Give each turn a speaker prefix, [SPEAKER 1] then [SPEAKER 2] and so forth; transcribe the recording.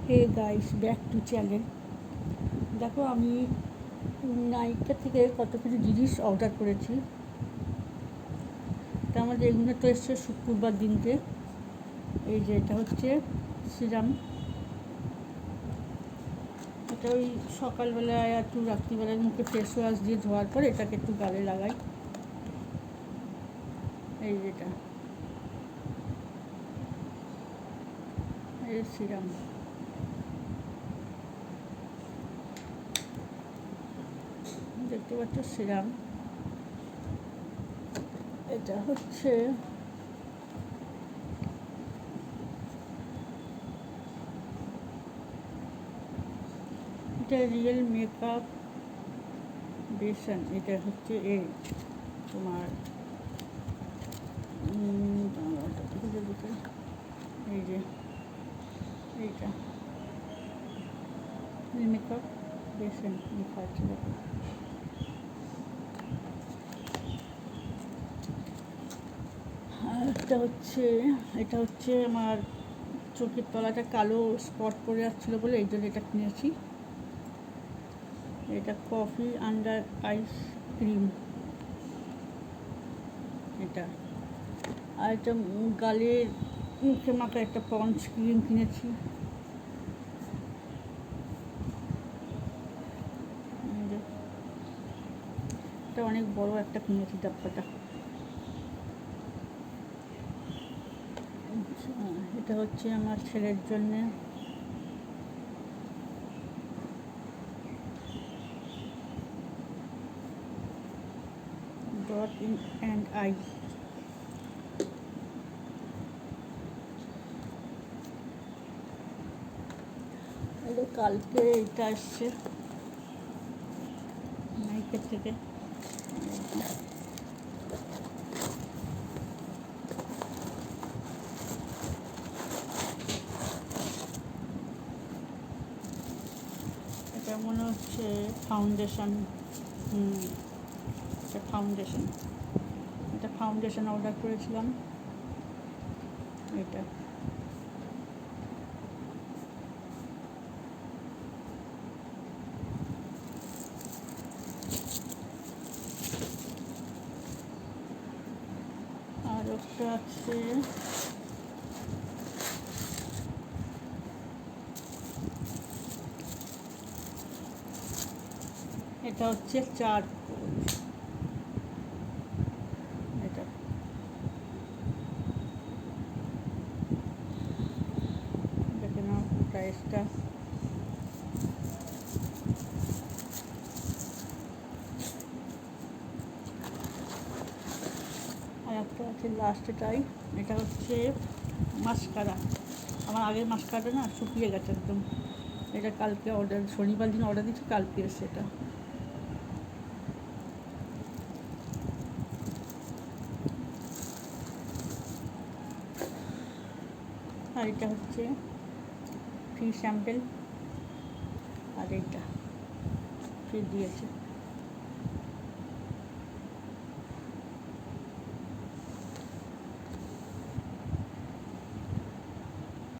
[SPEAKER 1] Hey guys, back to channel. দেখো, আমি নাইকা থেকে কত কিছু জিনিস অর্ডার করেছি। তা আমাদের এগুলো তো এসছে শুক্রবার দিনকে। এই যে এটা হচ্ছে সিরাম। এটা ওই সকালবেলায় একটু রাত্রিবেলায় মুখে ফেস ওয়াশ দিয়ে ধোয়ার পর এটাকে একটু গালে লাগাই। এই যেটা এই সিরাম, দেখতে পাচ্ছ সিরাম। এটা হচ্ছে এটা রিয়েল মেকআপ বেসন। এটা হচ্ছে এই তোমার এই যে এইটা রিয়েল মেকআপ বেসন লেখা আছে। দেখো, আর এটা হচ্ছে আমার চোখের তলাটা কালো স্পট পড়ে যাচ্ছিলো বলে এই জন্য এটা কিনেছি। এটা কফি আন্ডার আইস ক্রিম। এটা আর এটা গালের মুখে মাখা একটা পন্স ক্রিম কিনেছি। এটা অনেক বড় একটা কিনেছি ডাব্বাটা। এটা হচ্ছে আমার ছেলের জন্যে। Dot in and I. কালকে এটা আসছে নাইকের থেকে। এটা মনে হচ্ছে ফাউন্ডেশন। এটা ফাউন্ডেশন অর্ডার করেছিলাম। এটা আর একটা আছে এটা হচ্ছে চারকোল। এটা দেখে নাও প্রাইসটা। আর একটা আছে লাস্টটাই। এটা হচ্ছে মাস্কারা। আমার আগের মাস্কারাটা না শুকিয়ে গেছে একদম। এটা কালকে শনিবার দিন অর্ডার দিচ্ছি, কালকে এসে এটা। আর এটা হচ্ছে ফ্রি স্যাম্পেল। আর এইটা ফ্রি দিয়েছে।